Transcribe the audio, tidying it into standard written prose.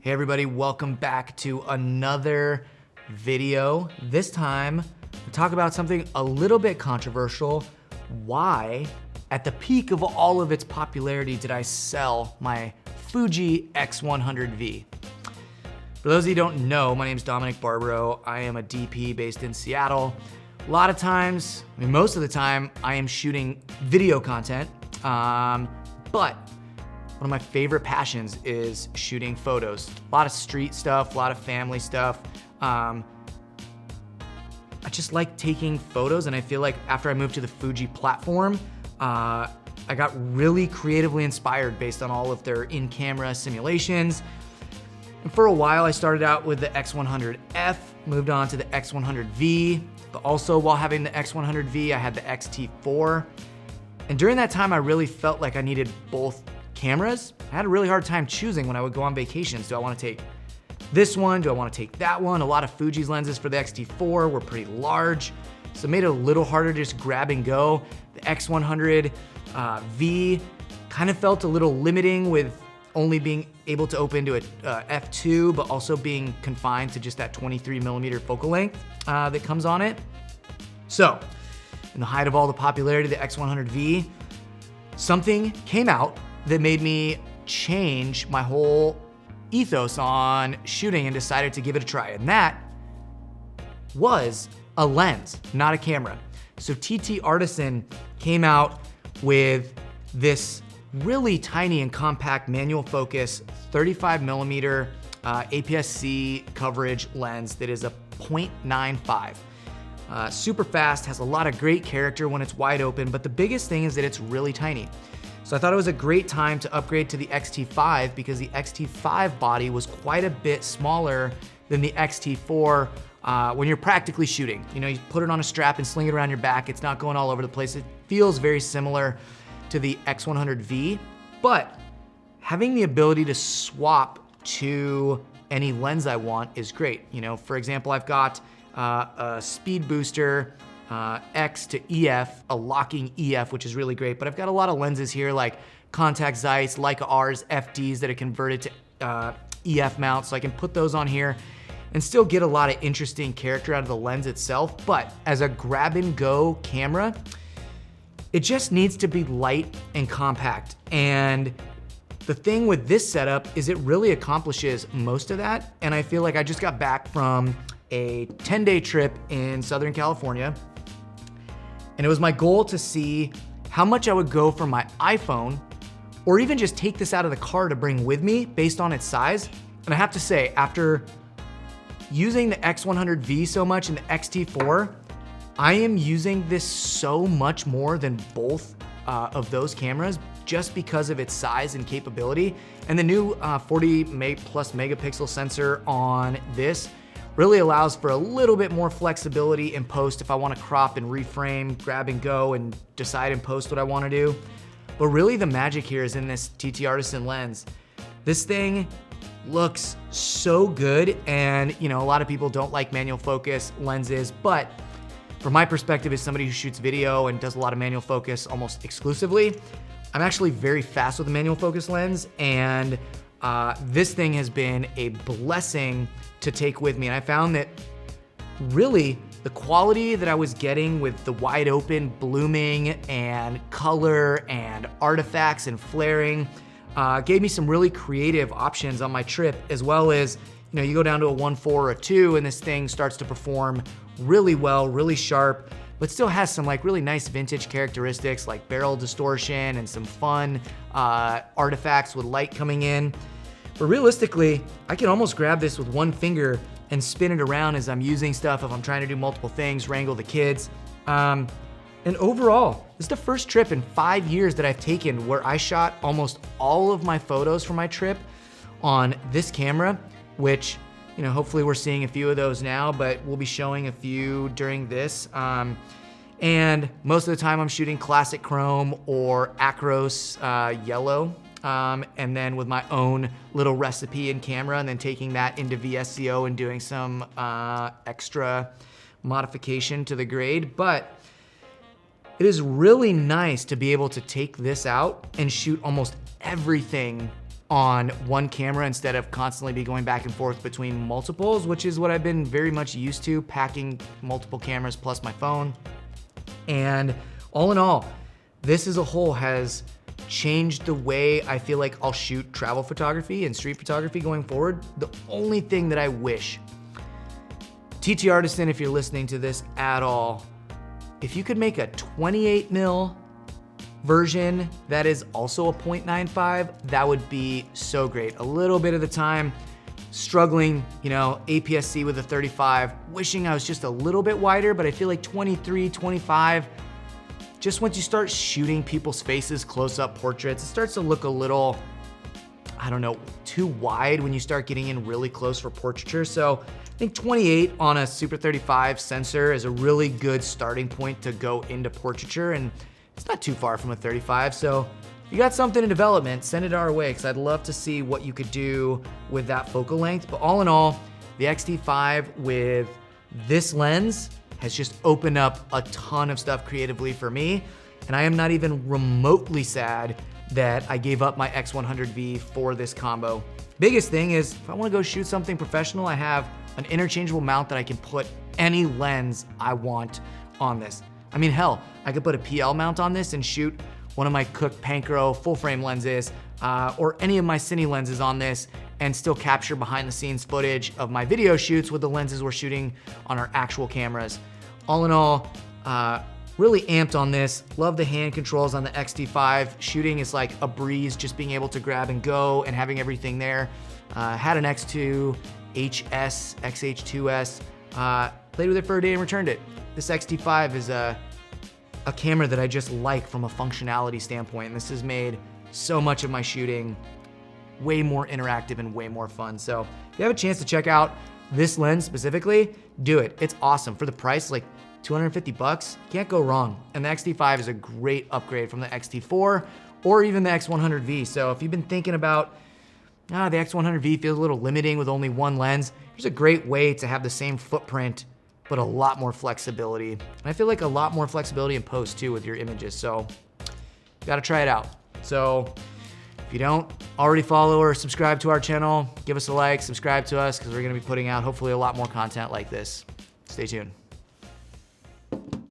Hey everybody, welcome back to another video. This time, we talk about something a little bit controversial. Why, at the peak of all of its popularity, did I sell my Fuji X100v? For those of you who don't know, my name is Dominic Barbaro. I am a DP based in Seattle. A lot of times, most of the time, I am shooting video content, but one of my favorite passions is shooting photos. A lot of street stuff, a lot of family stuff. I just like taking photos, and I feel like after I moved to the Fuji platform, I got really creatively inspired based on all of their in-camera simulations. And for a while, I started out with the X100F, moved on to the X100V, but also while having the X100V, I had the XT4. And during that time, I really felt like I needed both cameras. I had a really hard time choosing when I would go on vacations. Do I want to take this one? Do I want to take that one? A lot of Fuji's lenses for the XT4 were pretty large, so it made it a little harder to just grab and go. The X100V kind of felt a little limiting with only being able to open to a f2, but also being confined to just that 23mm focal length that comes on it. So, in the height of all the popularity of the X100V, something came out that made me change my whole ethos on shooting and decided to give it a try. And that was a lens, not a camera. So TT Artisan came out with this really tiny and compact manual focus 35mm APS-C coverage lens that is a 0.95. Super fast, has a lot of great character when it's wide open, but the biggest thing is that it's really tiny. So I thought it was a great time to upgrade to the XT5 because the XT5 body was quite a bit smaller than the XT4 when you're practically shooting. You know, you put it on a strap and sling it around your back. It's not going all over the place. It feels very similar to the X100V, but having the ability to swap to any lens I want is great. You know, for example, I've got a speed booster, X to EF, a locking EF, which is really great, but I've got a lot of lenses here like Contact Zeiss, Leica R's, FDs that are converted to EF mounts, so I can put those on here and still get a lot of interesting character out of the lens itself. But as a grab and go camera, it just needs to be light and compact. And the thing with this setup is it really accomplishes most of that. And I feel like I just got back from a 10-day trip in Southern California. And it was my goal to see how much I would go for my iPhone, or even just take this out of the car to bring with me based on its size. And I have to say, after using the X100V so much and the XT4, I am using this so much more than both of those cameras just because of its size and capability. And the new 40+ megapixel sensor on this really allows for a little bit more flexibility in post if I want to crop and reframe, grab and go, and decide in post what I want to do. But really the magic here is in this TT Artisan lens. This thing looks so good, and you know, a lot of people don't like manual focus lenses, but from my perspective as somebody who shoots video and does a lot of manual focus almost exclusively, I'm actually very fast with a manual focus lens, and this thing has been a blessing to take with me. And I found that really the quality that I was getting with the wide open blooming and color and artifacts and flaring gave me some really creative options on my trip, as well as, you know, you go down to a 1.4 or a 2 and this thing starts to perform really well, really sharp, but still has some like really nice vintage characteristics like barrel distortion and some fun artifacts with light coming in. But realistically, I can almost grab this with one finger and spin it around as I'm using stuff if I'm trying to do multiple things, wrangle the kids. And overall, this is the first trip in 5 years that I've taken where I shot almost all of my photos from my trip on this camera, which, you know, hopefully we're seeing a few of those now, but we'll be showing a few during this. And most of the time I'm shooting classic chrome or Acros yellow. And then with my own little recipe and camera, and then taking that into VSCO and doing some extra modification to the grade. But it is really nice to be able to take this out and shoot almost everything on one camera instead of constantly be going back and forth between multiples, which is what I've been very much used to, packing multiple cameras plus my phone. And all in all, this as a whole has changed the way I feel like I'll shoot travel photography and street photography going forward. The only thing that I wish, TT Artisan, if you're listening to this at all, if you could make a 28mm version that is also a 0.95, that would be so great. A little bit of the time struggling, you know, APS-C with a 35, wishing I was just a little bit wider, but I feel like 23, 25, just once you start shooting people's faces, close-up portraits, it starts to look a little, I don't know, too wide when you start getting in really close for portraiture. So I think 28 on a Super 35 sensor is a really good starting point to go into portraiture, and it's not too far from a 35, so if you got something in development, send it our way, because I'd love to see what you could do with that focal length. But all in all, the X-T5 with this lens has just opened up a ton of stuff creatively for me, and I am not even remotely sad that I gave up my X100V for this combo. Biggest thing is, if I wanna go shoot something professional, I have an interchangeable mount that I can put any lens I want on this. I mean, hell, I could put a PL mount on this and shoot one of my Cooke Pancro full frame lenses or any of my Cine lenses on this and still capture behind the scenes footage of my video shoots with the lenses we're shooting on our actual cameras. All in all, really amped on this. Love the hand controls on the X-T5. Shooting is like a breeze, just being able to grab and go and having everything there. Had an X2 HS, XH2S, played with it for a day and returned it. This X-T5 is a camera that I just like from a functionality standpoint, and this has made so much of my shooting way more interactive and way more fun. So if you have a chance to check out this lens specifically, do it. It's awesome. For the price, like 250 bucks, can't go wrong. And the X-T5 is a great upgrade from the X-T4 or even the X100V. So if you've been thinking about, the X100V feels a little limiting with only one lens, here's a great way to have the same footprint but a lot more flexibility. And I feel like a lot more flexibility in post too with your images, so you gotta try it out. So if you don't already follow or subscribe to our channel, give us a like, subscribe to us, because we're gonna be putting out hopefully a lot more content like this. Stay tuned.